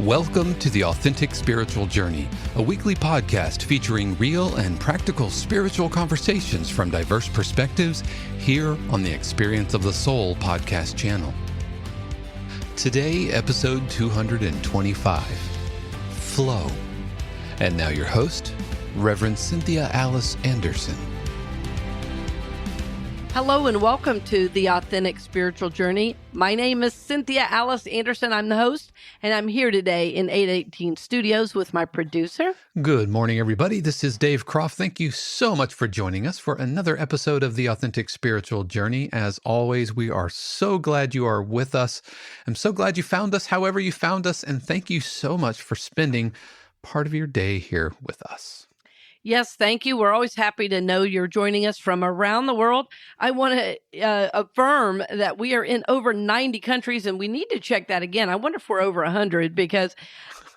Welcome to the Authentic Spiritual Journey, a weekly podcast featuring real and practical spiritual conversations from diverse perspectives here on the Experience of the Soul podcast channel. Today, episode 225, Flow. And now your host, Reverend Cynthia Alice Anderson. Hello and welcome to the Authentic Spiritual Journey. My name is Cynthia Alice Anderson. I'm the host, and I'm here today in 818 Studios with my producer. Good morning, everybody. This is Dave Croft. Thank you so much for joining us for another episode of the Authentic Spiritual Journey. As always, we are so glad you are with us. I'm so glad you found us however you found us, and thank you so much for spending part of your day here with us. Yes, thank you. We're always happy to know you're joining us from around the world. I want to affirm that we are in over 90 countries, and we need to check that again. I wonder if we're over 100, because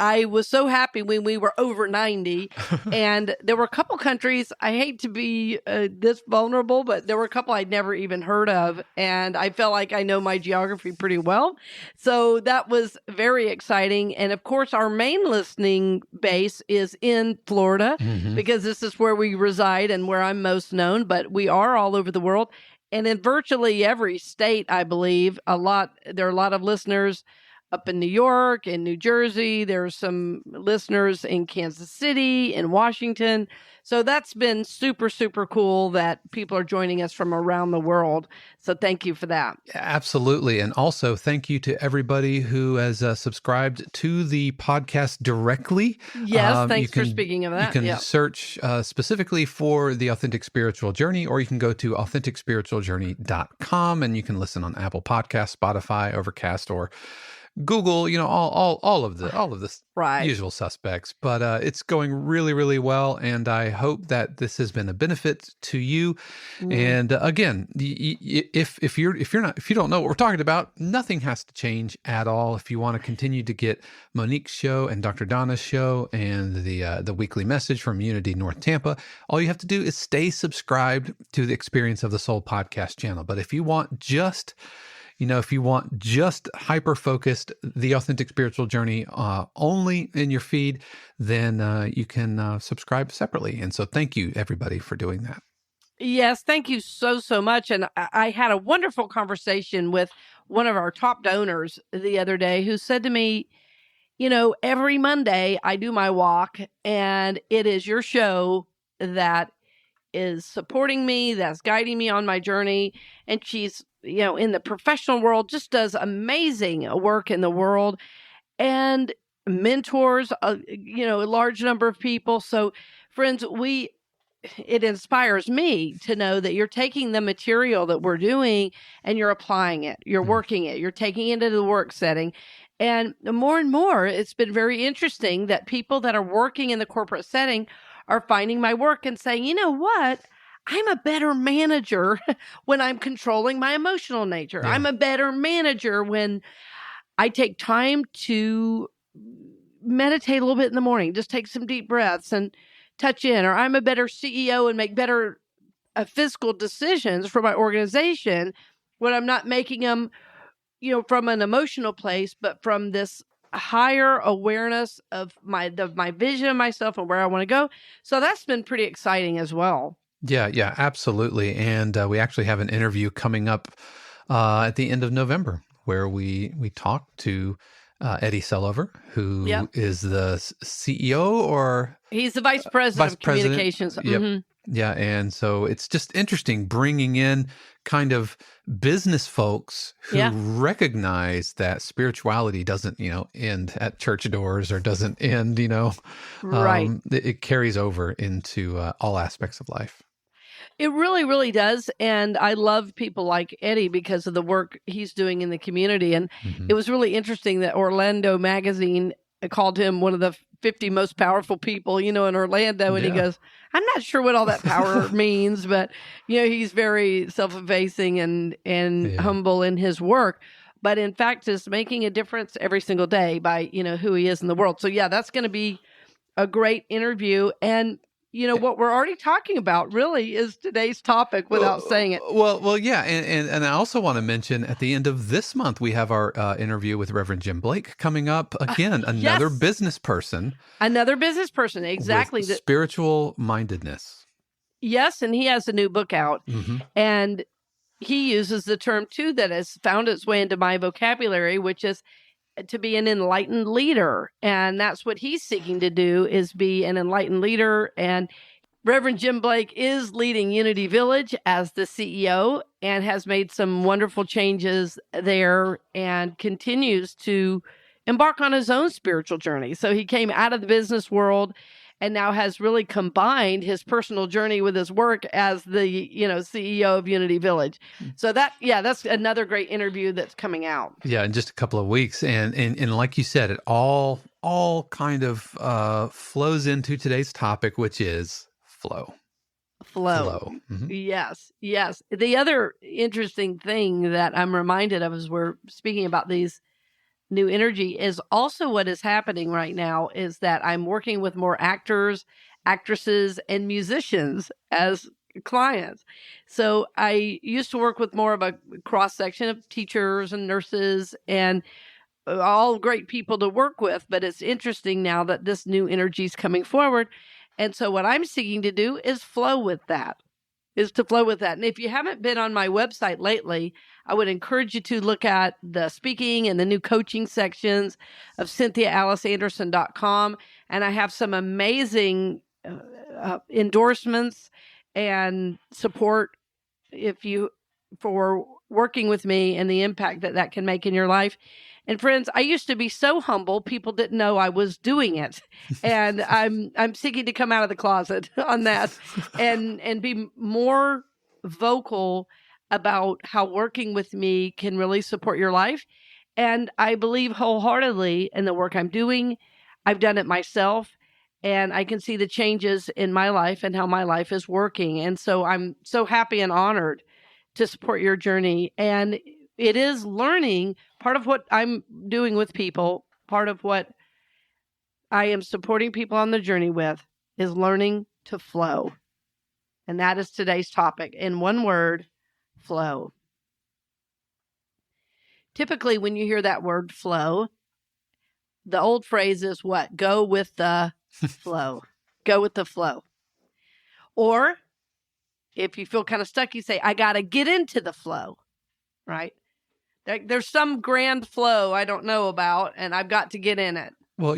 I was so happy when we were over 90, and there were a couple countries, I hate to be this vulnerable, but there were a couple I'd never even heard of, and I felt like I know my geography pretty well. So that was very exciting. And of course, our main listening base is in Florida, because this is where we reside and where I'm most known, but we are all over the world. And in virtually every state, I believe, there are a lot of listeners up in New York, in New Jersey. There's some listeners in Kansas City, in Washington. So that's been super, super cool that people are joining us from around the world. So thank you for that. Absolutely. And also thank you to everybody who has subscribed to the podcast directly. Yes, thanks for speaking of that. You can search specifically for the Authentic Spiritual Journey, or you can go to AuthenticSpiritualJourney.com and you can listen on Apple Podcasts, Spotify, Overcast, or Google, all of the right usual suspects, but it's going really, really well, and I hope that this has been a benefit to you. And again, if you don't know what we're talking about, nothing has to change at all. If you want to continue to get Monique's show and Dr. Donna's show and the weekly message from Unity North Tampa, all you have to do is stay subscribed to the Experience of the Soul podcast channel. But if you want just hyper-focused, the Authentic Spiritual Journey only in your feed, then you can subscribe separately. And so thank you, everybody, for doing that. Yes, thank you so, so much. And I had a wonderful conversation with one of our top donors the other day who said to me, every Monday I do my walk, and it is your show that is supporting me, that's guiding me on my journey. And she's in the professional world, just does amazing work in the world and mentors, a large number of people. So friends, it inspires me to know that you're taking the material that we're doing and you're applying it, you're working it, you're taking it into the work setting. And more, it's been very interesting that people that are working in the corporate setting are finding my work and saying, you know what? I'm a better manager when I'm controlling my emotional nature. Yeah. I'm a better manager when I take time to meditate a little bit in the morning, just take some deep breaths and touch in. Or I'm a better CEO and make better fiscal decisions for my organization when I'm not making them, from an emotional place, but from this higher awareness of my vision of myself and where I want to go. So that's been pretty exciting as well. Yeah, absolutely. And we actually have an interview coming up at the end of November where we talk to Eddie Sellover, who is the CEO, or he's the vice president of communications. Yep. Yeah, and so it's just interesting bringing in kind of business folks who recognize that spirituality doesn't, end at church doors, or doesn't end, right. It carries over into all aspects of life. It really, really does. And I love people like Eddie because of the work he's doing in the community. And it was really interesting that Orlando Magazine called him one of the 50 most powerful people, in Orlando. And he goes, I'm not sure what all that power means, but, he's very self-effacing and humble in his work. But in fact, is making a difference every single day by, who he is in the world. So that's going to be a great interview. And what we're already talking about really is today's topic without saying it. Well, yeah, and I also want to mention at the end of this month we have our interview with Reverend Jim Blake coming up again. Another Yes. business person, Exactly. with spiritual mindedness. Yes, and he has a new book out, Mm-hmm. and he uses the term too that has found its way into my vocabulary, which is to be an enlightened leader. And that's what he's seeking to do, is be an enlightened leader. And Reverend Jim Blake is leading Unity Village as the CEO and has made some wonderful changes there and continues to embark on his own spiritual journey. So he came out of the business world and now has really combined his personal journey with his work as the, CEO of Unity Village. So that's another great interview that's coming out. Yeah, in just a couple of weeks, and like you said, it all kind of flows into today's topic, which is flow. Flow. Mm-hmm. Yes. The other interesting thing that I'm reminded of as we're speaking about these new energy is also what is happening right now is that I'm working with more actors, actresses, and musicians as clients. So I used to work with more of a cross section of teachers and nurses and all great people to work with, but it's interesting now that this new energy is coming forward. And so what I'm seeking to do is flow with that. And if you haven't been on my website lately, I would encourage you to look at the speaking and the new coaching sections of CynthiaAliceAnderson.com. And I have some amazing endorsements and support for working with me and the impact that can make in your life. And friends, I used to be so humble, people didn't know I was doing it. And I'm seeking to come out of the closet on that and be more vocal about how working with me can really support your life. And I believe wholeheartedly in the work I'm doing. I've done it myself, and I can see the changes in my life and how my life is working. And so I'm so happy and honored to support your journey. And it is learning. Part of what I'm doing with people, part of what I am supporting people on the journey with is learning to flow. And that is today's topic. In one word, flow. Typically, when you hear that word flow, the old phrase is what? Go with the flow. Go with the flow. Or if you feel kind of stuck, you say, I got to get into the flow, right? There's some grand flow I don't know about, and I've got to get in it. Well,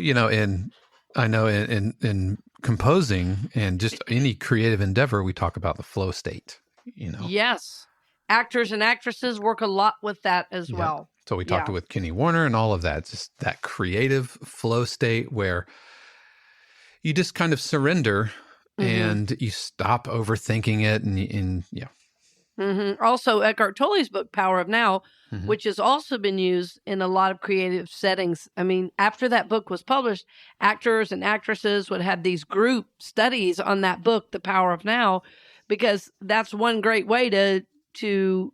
I know in composing and just any creative endeavor, we talk about the flow state. Yes, actors and actresses work a lot with that as well. So we talked with Kenny Werner and all of that. It's just that creative flow state where you just kind of surrender and you stop overthinking it, and yeah. Mm-hmm. Also, Eckhart Tolle's book, Power of Now, which has also been used in a lot of creative settings. I mean, after that book was published, actors and actresses would have these group studies on that book, The Power of Now, because that's one great way to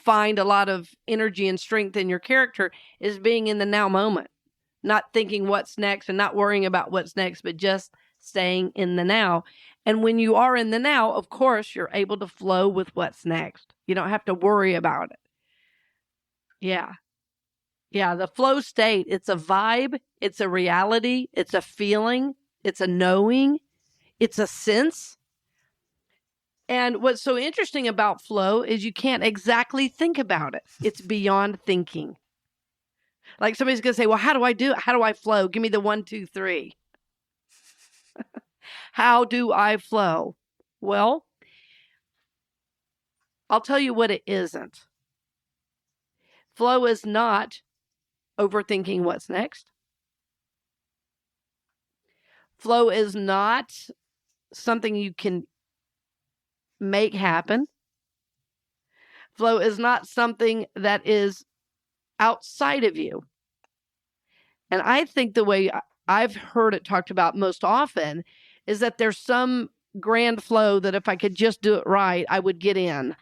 find a lot of energy and strength in your character is being in the now moment, not thinking what's next and not worrying about what's next, but just staying in the now. And when you are in the now, of course, you're able to flow with what's next. You don't have to worry about it. Yeah. Yeah. The flow state, it's a vibe. It's a reality. It's a feeling. It's a knowing. It's a sense. And what's so interesting about flow is you can't exactly think about it. It's beyond thinking. Like somebody's going to say, well, how do I do it? How do I flow? Give me the 1, 2, 3. How do I flow? Well, I'll tell you what it isn't. Flow is not overthinking what's next. Flow is not something you can make happen. Flow is not something that is outside of you. And I think the way I've heard it talked about most often is that there's some grand flow that if I could just do it right, I would get in.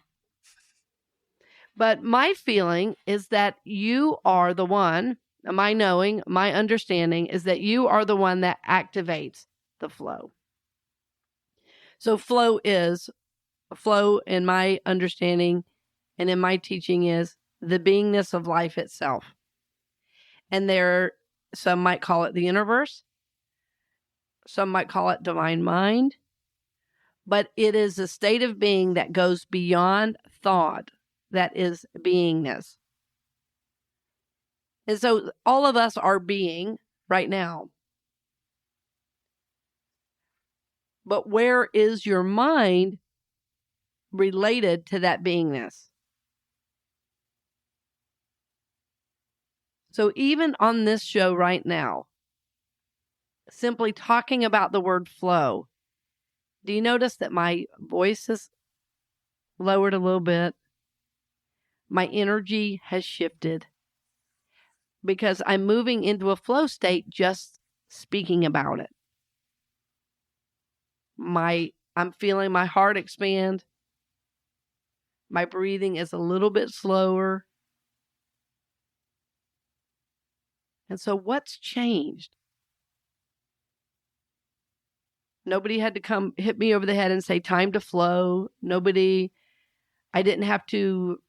But my feeling is that you are the one, my knowing, my understanding is that you are the one that activates the flow. So flow in my understanding and in my teaching is the beingness of life itself. And some might call it the universe. Some might call it divine mind. But it is a state of being that goes beyond thought. That is beingness. And so all of us are being right now. But where is your mind related to that beingness? So even on this show right now, simply talking about the word flow, do you notice that my voice is lowered a little bit? My energy has shifted because I'm moving into a flow state just speaking about it. I'm feeling my heart expand. My breathing is a little bit slower. And so what's changed? Nobody had to come hit me over the head and say, time to flow. I didn't have to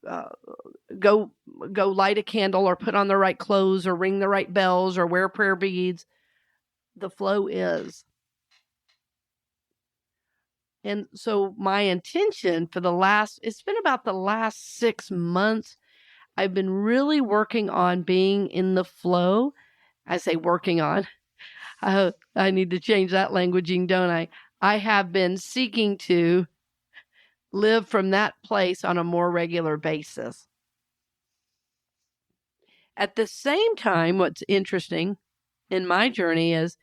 go light a candle or put on the right clothes or ring the right bells or wear prayer beads. The flow is. And so my intention it's been about the last 6 months, I've been really working on being in the flow. I say working on. I need to change that languaging, don't I? I have been seeking to live from that place on a more regular basis. At the same time, what's interesting in my journey is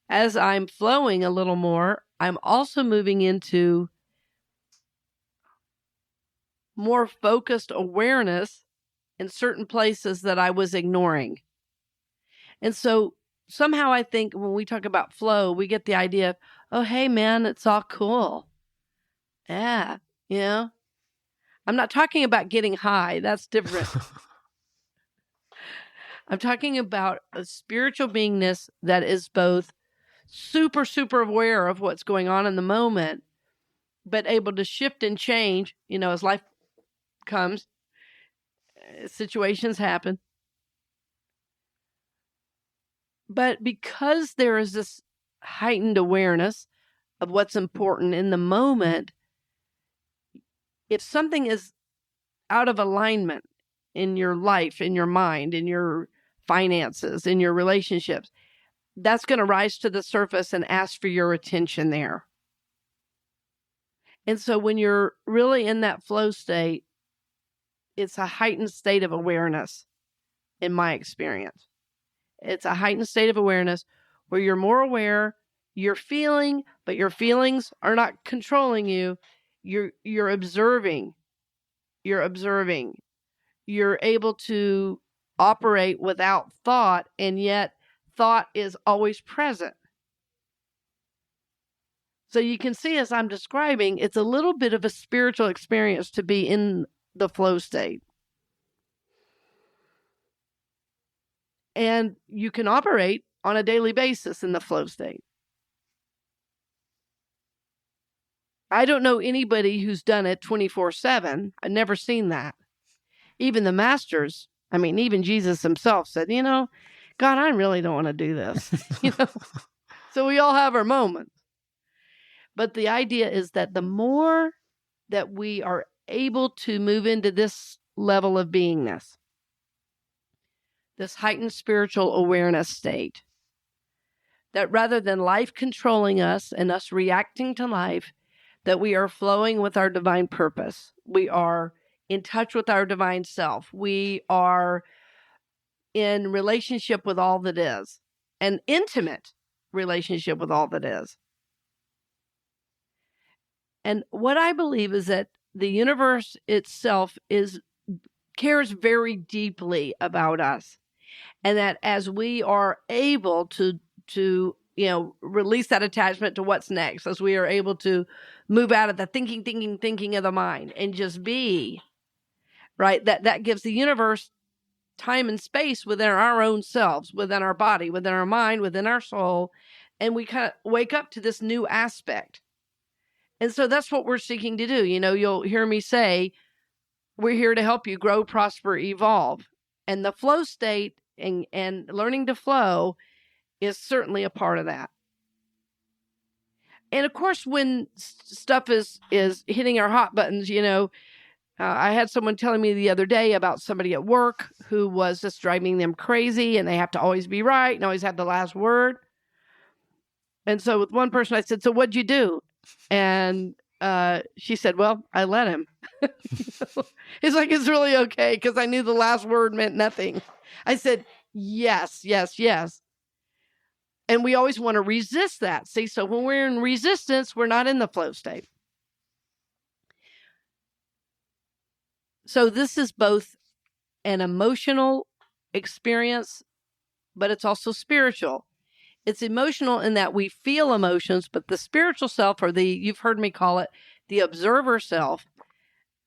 as I'm flowing a little more, I'm also moving into more focused awareness in certain places that I was ignoring. And so somehow I think when we talk about flow, we get the idea of, oh, hey, man, it's all cool. Yeah, I'm not talking about getting high. That's different. I'm talking about a spiritual beingness that is both super, super aware of what's going on in the moment, but able to shift and change, as life comes, situations happen. But because there is this heightened awareness of what's important in the moment, if something is out of alignment in your life, in your mind, in your finances, in your relationships, that's going to rise to the surface and ask for your attention there. And so when you're really in that flow state, it's a heightened state of awareness, in my experience. It's a heightened state of awareness where you're more aware, you're feeling, but your feelings are not controlling you. You're observing. You're observing. You're able to operate without thought, and yet thought is always present. So you can see, as I'm describing, it's a little bit of a spiritual experience to be in the flow state. And you can operate on a daily basis in the flow state. I don't know anybody who's done it 24/7. I've never seen that. Even the masters, even Jesus himself said, God, I really don't want to do this. So we all have our moments. But the idea is that the more that we are able to move into this level of beingness, this heightened spiritual awareness state, that rather than life controlling us and us reacting to life, that we are flowing with our divine purpose. We are in touch with our divine self. We are in relationship with all that is, an intimate relationship with all that is. And what I believe is that the universe itself cares very deeply about us. And that as we are able to release that attachment to what's next, as we are able to move out of the thinking of the mind and just be, right? That gives the universe time and space within our own selves, within our body, within our mind, within our soul. And we kind of wake up to this new aspect. And so that's what we're seeking to do. You'll hear me say, we're here to help you grow, prosper, evolve. And the flow state and learning to flow is certainly a part of that. And of course, when stuff is hitting our hot buttons, I had someone telling me the other day about somebody at work who was just driving them crazy, and they have to always be right and always have the last word. And so with one person, I said, "So what'd you do?" And she said, "Well, I let him." It's like, it's really okay, because I knew the last word meant nothing. I said, yes, yes, yes. And we always want to resist that. See, so when we're in resistance, we're not in the flow state. So this is both an emotional experience, but it's also spiritual. It's emotional in that we feel emotions, but the spiritual self, or you've heard me call it, the observer self,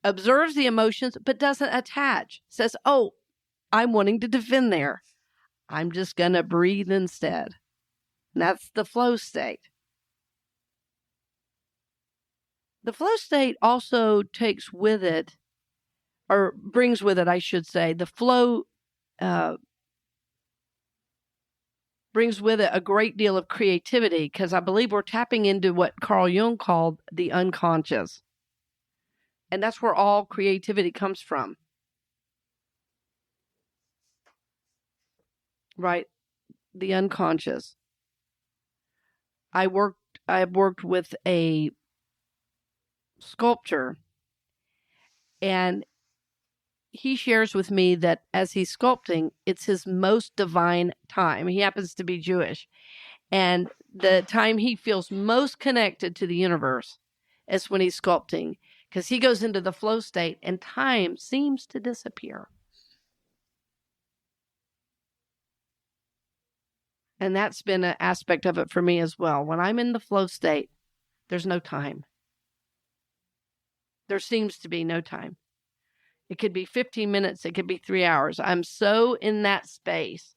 observes the emotions, but doesn't attach. Says, oh, I'm wanting to defend there. I'm just going to breathe instead. And that's the flow state. The flow state also takes with it, or brings with it, I should say, the flow brings with it a great deal of creativity, because I believe we're tapping into what Carl Jung called the unconscious. And that's where all creativity comes from. Right? The unconscious. I've worked with a sculptor, and he shares with me that as he's sculpting, it's his most divine time. He happens to be Jewish. And the time he feels most connected to the universe is when he's sculpting, because he goes into the flow state and time seems to disappear. And that's been an aspect of it for me as well. When I'm in the flow state, there's no time. There seems to be no time. It could be 15 minutes. It could be 3 hours. I'm so in that space.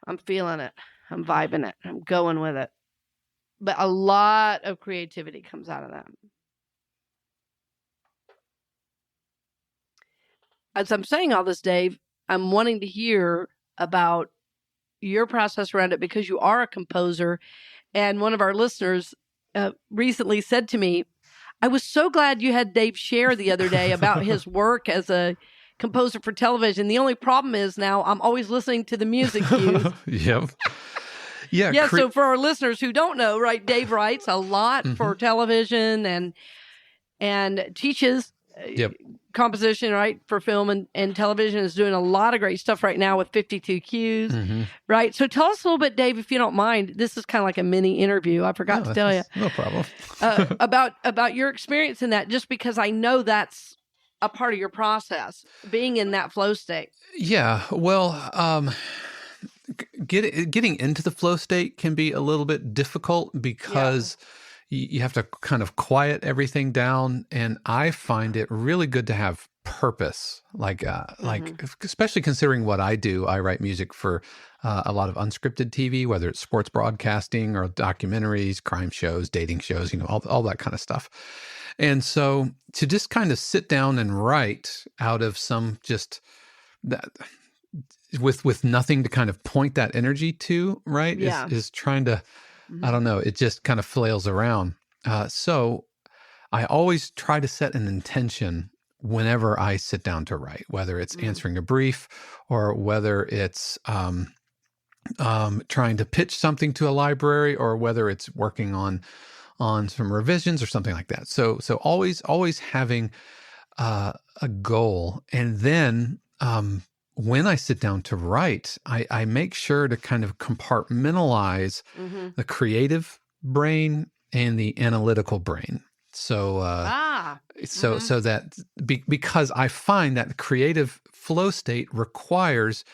I'm feeling it. I'm vibing it. I'm going with it. But a lot of creativity comes out of that. As I'm saying all this, Dave, I'm wanting to hear about your process around it, because you are a composer. And one of our listeners recently said to me, I was so glad you had Dave share the other day about his work as a composer for television. The only problem is now I'm always listening to the music cues. Yep. Yeah. So for our listeners who don't know, right, Dave writes a lot for television and teaches composition, right, for film and television, is doing a lot of great stuff right now with 52 cues, right? So tell us a little bit, Dave, if you don't mind. This is kind of like a mini interview. I forgot to tell you. No problem. about your experience in that, just because I know that's a part of your process, being in that flow state. Yeah. Well, getting into the flow state can be a little bit difficult, because you have to kind of quiet everything down. And I find it really good to have purpose, like especially considering what I do. I write music for a lot of unscripted TV, whether it's sports broadcasting or documentaries, crime shows, dating shows, all that kind of stuff. And so to just kind of sit down and write out of some just that, with nothing to kind of point that energy to, right? Is trying to, I don't know, it just kind of flails around. So I always try to set an intention whenever I sit down to write, whether it's answering a brief, or whether it's trying to pitch something to a library, or whether it's working on some revisions or something like that. So always having a goal. And then when I sit down to write, I make sure to kind of compartmentalize the creative brain and the analytical brain. So, so that because I find that the creative flow state requires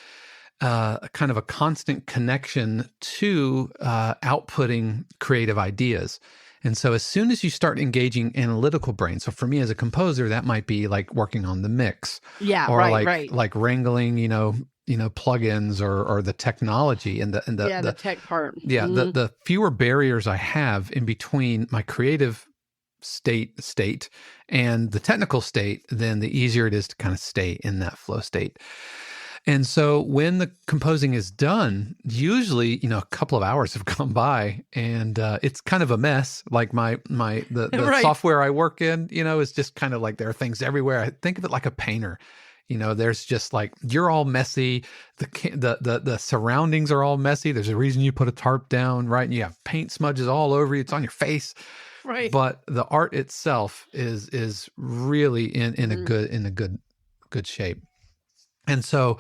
kind of a constant connection to outputting creative ideas. And so as soon as you start engaging analytical brain, so for me as a composer, that might be like working on the mix, or like wrangling, plugins or the technology and the tech part. the fewer barriers I have in between my creative state and the technical state, then the easier it is to kind of stay in that flow state. And so when the composing is done, usually, a couple of hours have gone by and it's kind of a mess. Like the Right. software I work in, is just kind of like there are things everywhere. I think of it like a painter. There's just like, you're all messy. The surroundings are all messy. There's a reason you put a tarp down, right? And you have paint smudges all over you. It's on your face. Right. But the art itself is really in a good shape. And so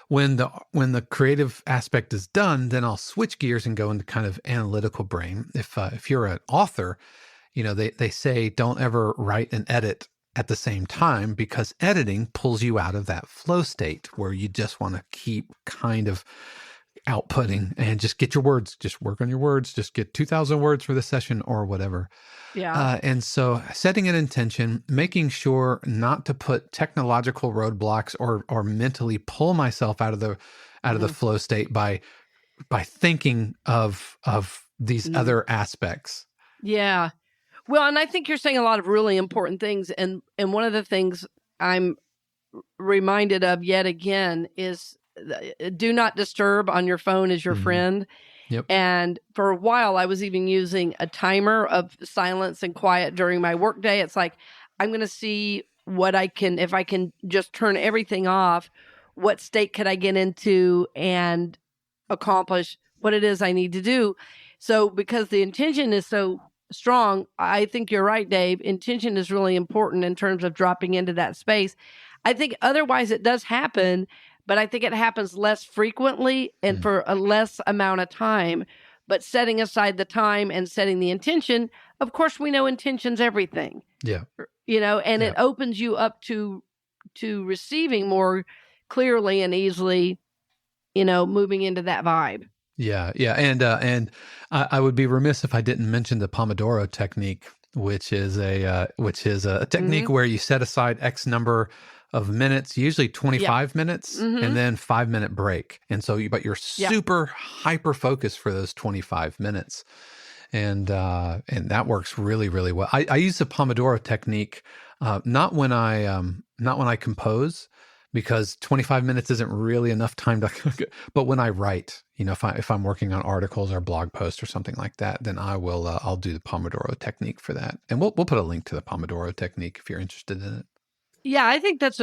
when the creative aspect is done, then I'll switch gears and go into kind of analytical brain. If you're an author, they say don't ever write and edit at the same time, because editing pulls you out of that flow state where you just want to keep kind of outputting and just get your words, just work on your words, just get 2,000 words for the session or whatever. Yeah. And so setting an intention, making sure not to put technological roadblocks or mentally pull myself out of the flow state by thinking of these other aspects. Yeah. Well, and I think you're saying a lot of really important things. And one of the things I'm reminded of yet again is do not disturb on your phone is your friend. Yep. And for a while, I was even using a timer of silence and quiet during my workday. It's like, I'm going to see if I can just turn everything off, what state could I get into and accomplish what it is I need to do. So because the intention is so strong, I think you're right, Dave. Intention is really important in terms of dropping into that space. I think otherwise it does happen, but I think it happens less frequently and for a less amount of time. But setting aside the time and setting the intention, of course, we know intention's everything. Yeah. And it opens you up to receiving more clearly and easily, moving into that vibe. Yeah. Yeah. And I would be remiss if I didn't mention the Pomodoro Technique, which is a technique where you set aside X number of minutes, usually 25 minutes, and then 5-minute break. And so you're super hyper focused for those 25 minutes. And that works really, really well. I use the Pomodoro Technique, not when I compose, because 25 minutes isn't really enough time but when I write, if I'm working on articles or blog posts or something like that, then I'll do the Pomodoro Technique for that. And we'll put a link to the Pomodoro Technique if you're interested in it. Yeah, I think that's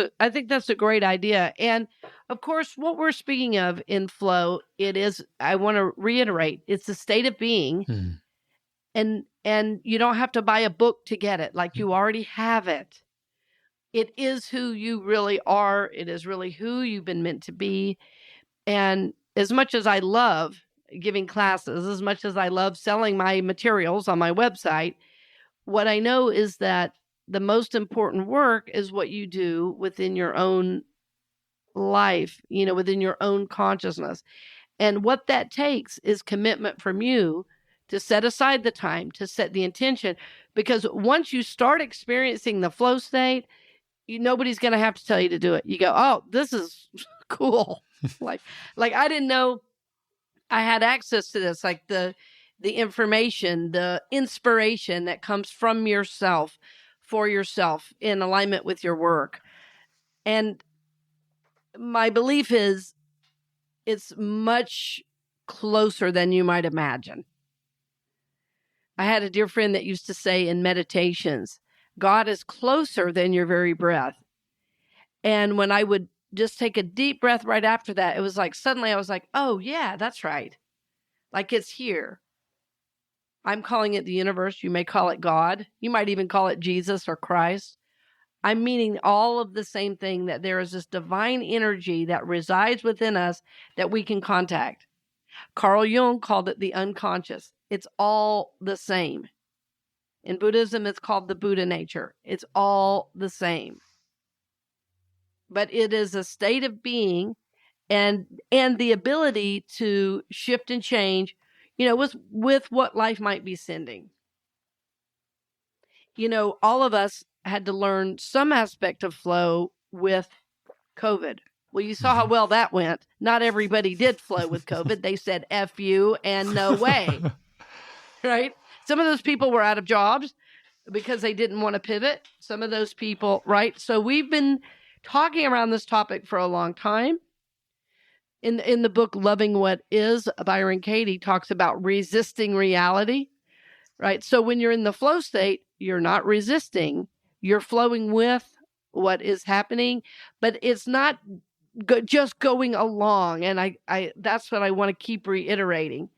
a great idea. And of course, what we're speaking of in flow, I want to reiterate, it's a state of being. And you don't have to buy a book to get it. Like you already have it. It is who you really are. It is really who you've been meant to be. And as much as I love giving classes, as much as I love selling my materials on my website, what I know is that the most important work is what you do within your own life, within your own consciousness. And what that takes is commitment from you to set aside the time, to set the intention. Because once you start experiencing the flow state, nobody's going to have to tell you to do it. You go, oh, this is cool. like I didn't know I had access to this, like the information, the inspiration that comes from yourself, for yourself, in alignment with your work. And my belief is it's much closer than you might imagine. I had a dear friend that used to say in meditations, God is closer than your very breath. And when I would just take a deep breath right after that, it was like suddenly I was like, oh, yeah, that's right. Like it's here. I'm calling it the universe. You may call it God. You might even call it Jesus or Christ. I'm meaning all of the same thing, that there is this divine energy that resides within us that we can contact. Carl Jung called it the unconscious. It's all the same. In Buddhism, it's called the Buddha nature. It's all the same. But it is a state of being and the ability to shift and change, with what life might be sending. All of us had to learn some aspect of flow with COVID. Well, you saw how well that went. Not everybody did flow with COVID. They said F you and no way, right? Some of those people were out of jobs because they didn't want to pivot. Some of those people, right? So we've been talking around this topic for a long time. In the book Loving What Is, Byron Katie talks about resisting reality, right? So when you're in the flow state, you're not resisting. You're flowing with what is happening, but it's not just going along. And I that's what I want to keep reiterating.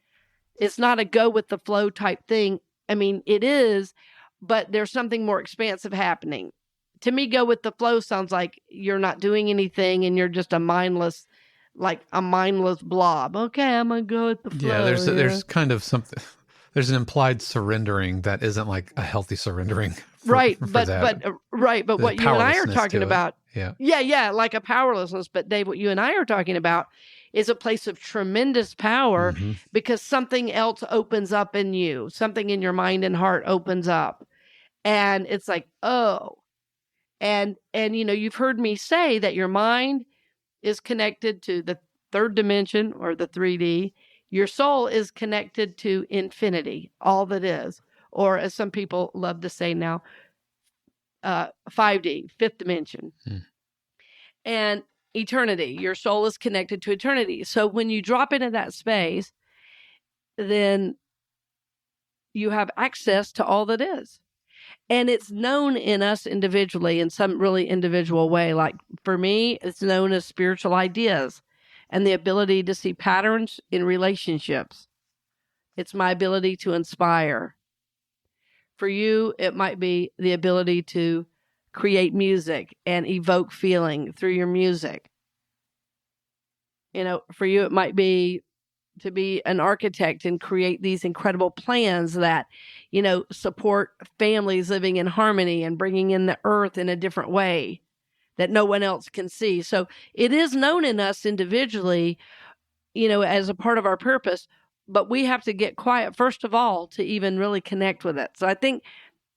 It's not a go with the flow type thing. I mean, it is, but there's something more expansive happening. To me, go with the flow sounds like you're not doing anything and you're just a mindless blob. Okay, I'm gonna go with the flow. Yeah, there's kind of something. There's an implied surrendering that isn't like a healthy surrendering. Right, for but that. but what you and I are talking about, yeah, like a powerlessness. But Dave, what you and I are talking about is a place of tremendous power because something else opens up in you, something in your mind and heart opens up, and it's like, oh, and you've heard me say that your mind is connected to the third dimension or the 3D. Your soul is connected to infinity, all that is, or as some people love to say now, 5D, fifth dimension, and eternity. Your soul is connected to eternity. So when you drop into that space, then you have access to all that is. And it's known in us individually in some really individual way. Like for me, it's known as spiritual ideas and the ability to see patterns in relationships. It's my ability to inspire. For you, it might be the ability to create music and evoke feeling through your music. For you, it might be to be an architect and create these incredible plans that, support families living in harmony and bringing in the earth in a different way that no one else can see. So it is known in us individually, as a part of our purpose, but we have to get quiet, first of all, to even really connect with it. So I think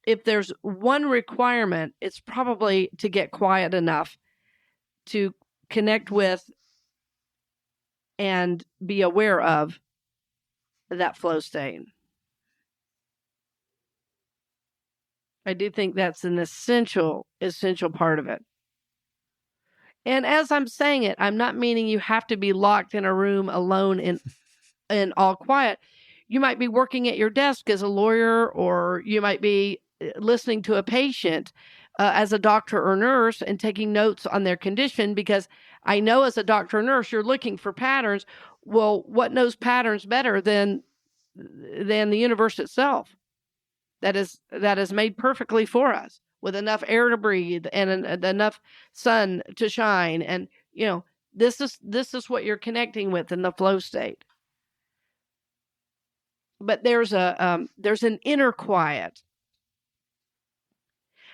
if there's one requirement, it's probably to get quiet enough to connect with and be aware of that flow state. I do think that's an essential part of it. And as I'm saying it, I'm not meaning you have to be locked in a room alone and all quiet. You might be working at your desk as a lawyer, or you might be listening to a patient as a doctor or nurse and taking notes on their condition, because I know as a doctor or nurse, you're looking for patterns. Well, what knows patterns better than the universe itself that is made perfectly for us with enough air to breathe and enough sun to shine. And, this is what you're connecting with in the flow state. But there's an inner quiet.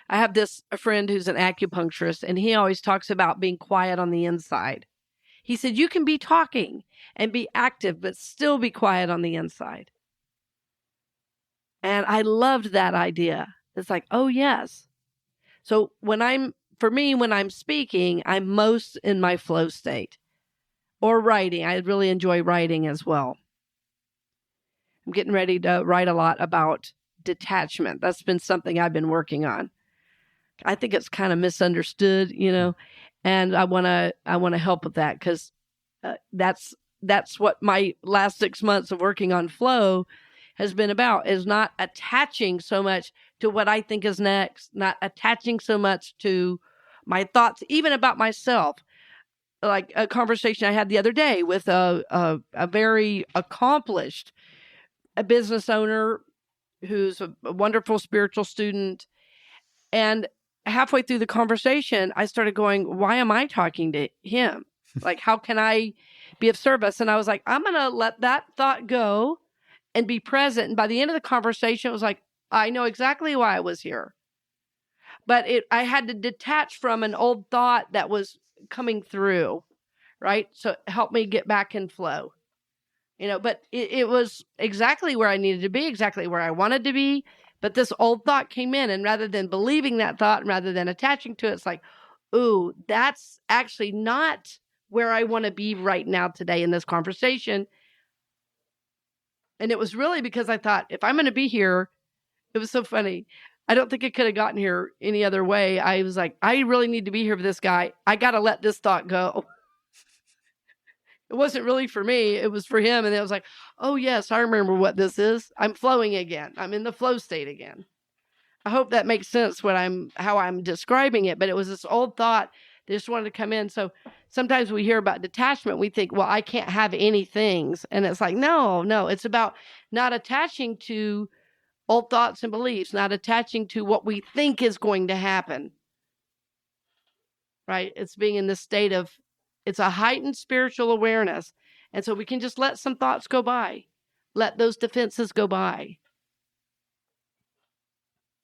I have a friend who's an acupuncturist, and he always talks about being quiet on the inside. He said, you can be talking and be active, but still be quiet on the inside. And I loved that idea. It's like, oh, yes. So when I'm speaking, I'm most in my flow state, or writing. I really enjoy writing as well. I'm getting ready to write a lot about detachment. That's been something I've been working on. I think it's kind of misunderstood, and I want to help with that, because that's what my last 6 months of working on flow has been about, is not attaching so much to what I think is next, not attaching so much to my thoughts, even about myself. Like a conversation I had the other day with a very accomplished business owner who's a wonderful spiritual student. And halfway through the conversation, I started going, why am I talking to him? Like, how can I be of service? And I was like, I'm going to let that thought go and be present. And by the end of the conversation, it was like, I know exactly why I was here. But I had to detach from an old thought that was coming through, right? So it helped me get back in flow. But it was exactly where I needed to be, exactly where I wanted to be. But this old thought came in, and rather than believing that thought and rather than attaching to it, it's like, ooh, that's actually not where I want to be right now today in this conversation. And it was really because I thought, if I'm going to be here, it was so funny. I don't think I could have gotten here any other way. I was like, I really need to be here for this guy. I got to let this thought go. It wasn't really for me. It was for him. And I was like, oh, yes, I remember what this is. I'm flowing again. I'm in the flow state again. I hope that makes sense how I'm describing it. But it was this old thought that just wanted to come in. So sometimes we hear about detachment. We think, well, I can't have any things. And it's like, no, it's about not attaching to old thoughts and beliefs, not attaching to what we think is going to happen. Right? It's being in this state of, it's a heightened spiritual awareness. And so we can just let some thoughts go by. Let those defenses go by.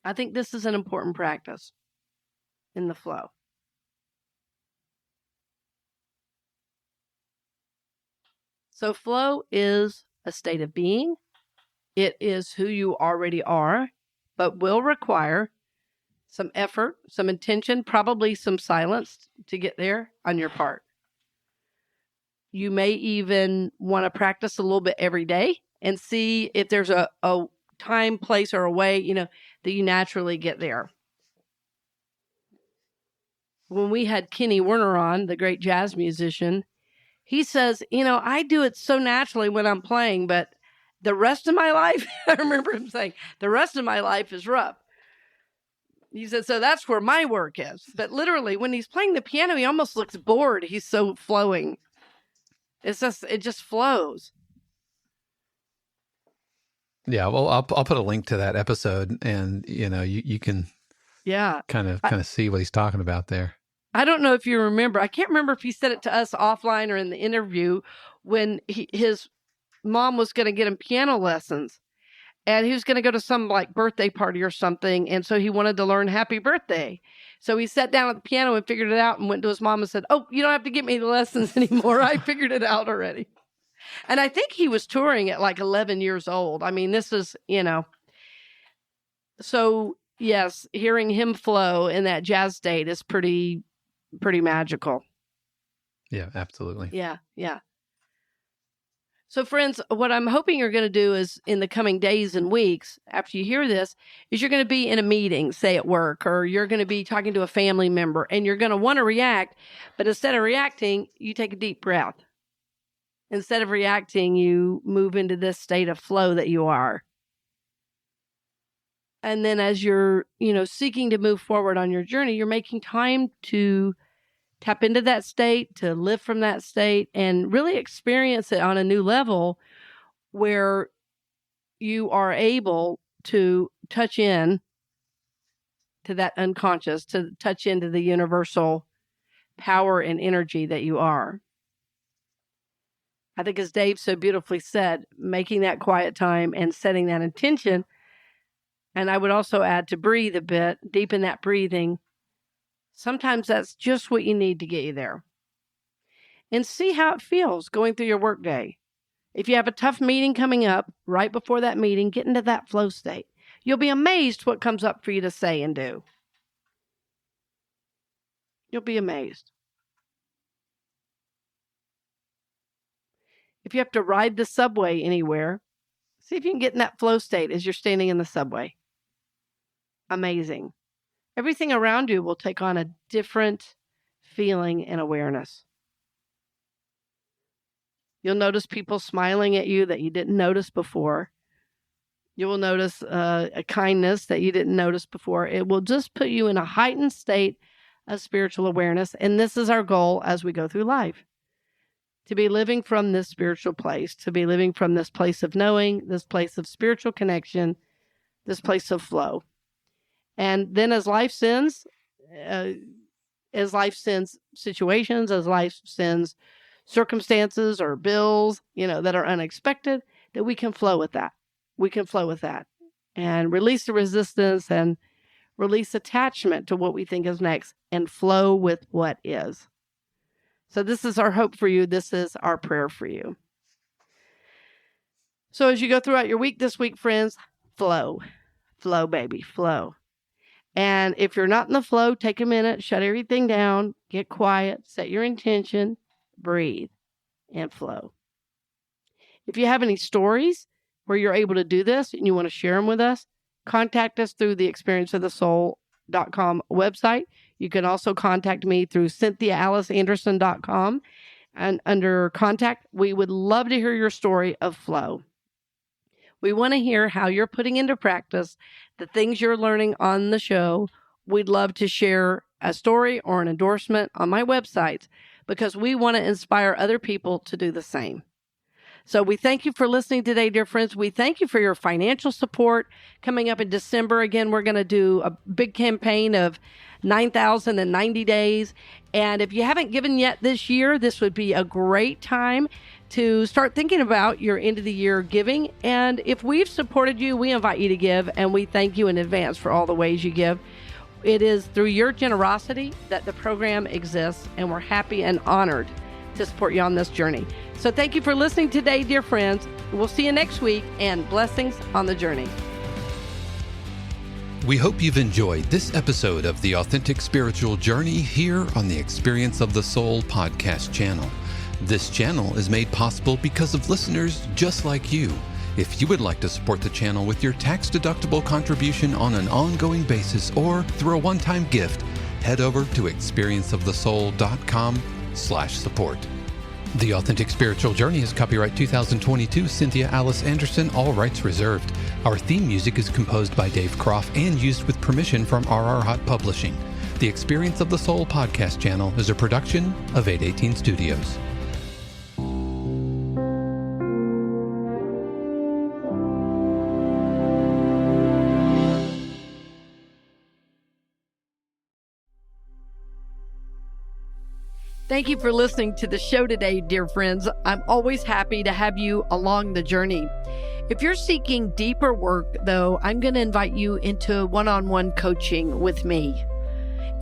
I think this is an important practice in the flow. So flow is a state of being. It is who you already are, but will require some effort, some intention, probably some silence to get there on your part. You may even want to practice a little bit every day and see if there's a time, place, or a way, that you naturally get there. When we had Kenny Werner on, the great jazz musician, he says, I do it so naturally when I'm playing, but the rest of my life, I remember him saying, the rest of my life is rough. He said, so that's where my work is. But literally, when he's playing the piano, he almost looks bored. He's so flowing. It just flows. Yeah, well, I'll put a link to that episode, and you can kind of see what he's talking about there. I don't know if you remember. I can't remember if he said it to us offline or in the interview when his mom was going to get him piano lessons, and he was going to go to some birthday party or something, and so he wanted to learn Happy Birthday. So he sat down at the piano and figured it out and went to his mom and said, "Oh, you don't have to give me the lessons anymore. I figured it out already." And I think he was touring at 11 years old. I mean, this is, So, yes, hearing him flow in that jazz state is pretty magical. Yeah, absolutely. Yeah. So, friends, what I'm hoping you're going to do is in the coming days and weeks after you hear this is you're going to be in a meeting, say at work, or you're going to be talking to a family member, and you're going to want to react. But instead of reacting, you take a deep breath. Instead of reacting, you move into this state of flow that you are. And then as you're, seeking to move forward on your journey, you're making time to tap into that state, to live from that state, and really experience it on a new level where you are able to touch in to that unconscious, to touch into the universal power and energy that you are. I think, as Dave so beautifully said, making that quiet time and setting that intention. And I would also add to breathe a bit, deepen that breathing. Sometimes that's just what you need to get you there. And see how it feels going through your workday. If you have a tough meeting coming up, right before that meeting, get into that flow state. You'll be amazed what comes up for you to say and do. You'll be amazed. If you have to ride the subway anywhere, see if you can get in that flow state as you're standing in the subway. Amazing. Everything around you will take on a different feeling and awareness. You'll notice people smiling at you that you didn't notice before. You will notice a kindness that you didn't notice before. It will just put you in a heightened state of spiritual awareness. And this is our goal as we go through life. To be living from this spiritual place, to be living from this place of knowing, this place of spiritual connection, this place of flow. And then as life sends situations, as life sends circumstances or bills, that are unexpected, that we can flow with that. We can flow with that and release the resistance and release attachment to what we think is next and flow with what is. So this is our hope for you. This is our prayer for you. So as you go throughout your week this week, friends, flow, baby, flow. And if you're not in the flow, take a minute, shut everything down, get quiet, set your intention, breathe, and flow. If you have any stories where you're able to do this and you want to share them with us, contact us through the experienceofthesoul.com website. You can also contact me through cynthiaaliceanderson.com. And under contact, we would love to hear your story of flow. We want to hear how you're putting into practice the things you're learning on the show. We'd love to share a story or an endorsement on my website because we want to inspire other people to do the same. So we thank you for listening today, dear friends. We thank you for your financial support. Coming up in December, again, we're going to do a big campaign of 9,090 days. And if you haven't given yet this year, this would be a great time to start thinking about your end of the year giving. And if we've supported you, we invite you to give, and we thank you in advance for all the ways you give. It is through your generosity that the program exists, and we're happy and honored to support you on this journey. So thank you for listening today, dear friends. We'll see you next week, and blessings on the journey. We hope you've enjoyed this episode of The Authentic Spiritual Journey here on the Experience of the Soul podcast channel. This channel is made possible because of listeners just like you. If you would like to support the channel with your tax-deductible contribution on an ongoing basis or through a one-time gift, head over to experienceofthesoul.com/support. The Authentic Spiritual Journey is copyright 2022 Cynthia Alice Anderson, all rights reserved. Our theme music is composed by Dave Croft and used with permission from RR Hot Publishing. The Experience of the Soul podcast channel is a production of 818 Studios. Thank you for listening to the show today, dear friends. I'm always happy to have you along the journey. If you're seeking deeper work, though, I'm going to invite you into one-on-one coaching with me.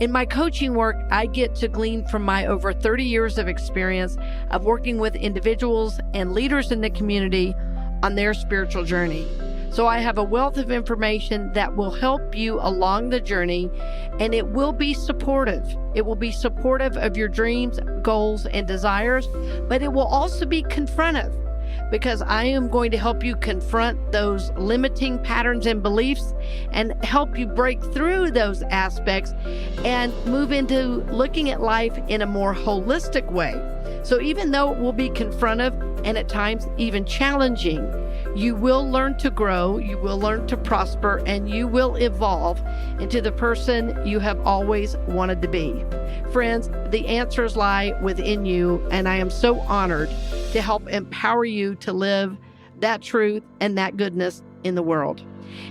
In my coaching work, I get to glean from my over 30 years of experience of working with individuals and leaders in the community on their spiritual journey. So I have a wealth of information that will help you along the journey, and it will be supportive. It will be supportive of your dreams, goals, and desires, but it will also be confrontive, because I am going to help you confront those limiting patterns and beliefs and help you break through those aspects and move into looking at life in a more holistic way. So even though it will be confrontive and at times even challenging, you will learn to grow, you will learn to prosper, and you will evolve into the person you have always wanted to be. Friends, the answers lie within you, and I am so honored to help empower you to live that truth and that goodness in the world.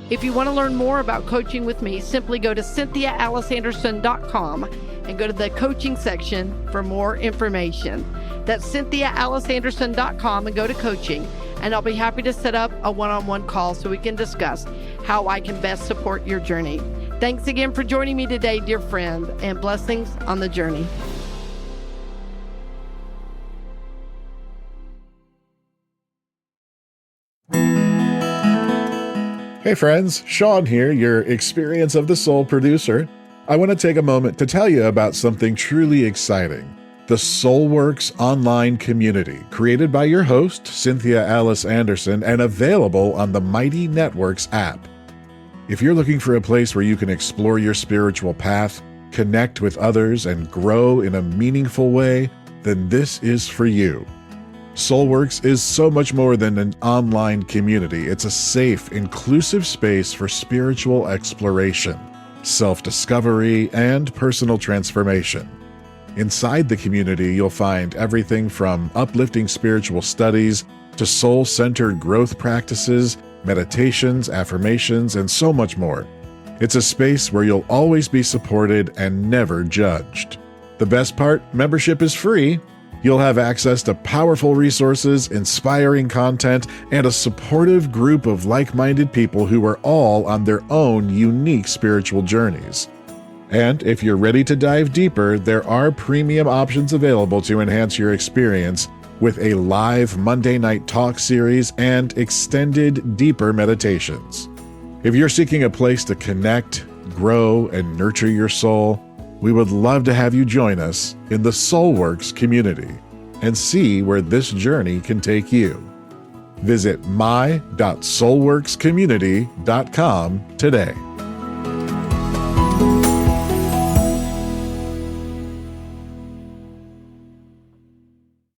If you want to learn more about coaching with me, simply go to cynthiaaliceanderson.com and go to the coaching section for more information. That's cynthiaaliceanderson.com and go to coaching, and I'll be happy to set up a one-on-one call so we can discuss how I can best support your journey. Thanks again for joining me today, dear friend, and blessings on the journey. Hey friends, Sean here, your Experience of the Soul producer. I want to take a moment to tell you about something truly exciting. The Soulworks online community, created by your host, Cynthia Alice Anderson, and available on the Mighty Networks app. If you're looking for a place where you can explore your spiritual path, connect with others, and grow in a meaningful way, then this is for you. Soulworks is so much more than an online community. It's a safe, inclusive space for spiritual exploration, self-discovery, and personal transformation. Inside the community, you'll find everything from uplifting spiritual studies to soul-centered growth practices, meditations, affirmations, and so much more. It's a space where you'll always be supported and never judged. The best part, membership is free. You'll have access to powerful resources, inspiring content, and a supportive group of like-minded people who are all on their own unique spiritual journeys. And if you're ready to dive deeper, there are premium options available to enhance your experience with a live Monday night talk series and extended, deeper meditations. If you're seeking a place to connect, grow, and nurture your soul, we would love to have you join us in the Soulworks community. and see where this journey can take you. Visit my.soulworkscommunity.com today.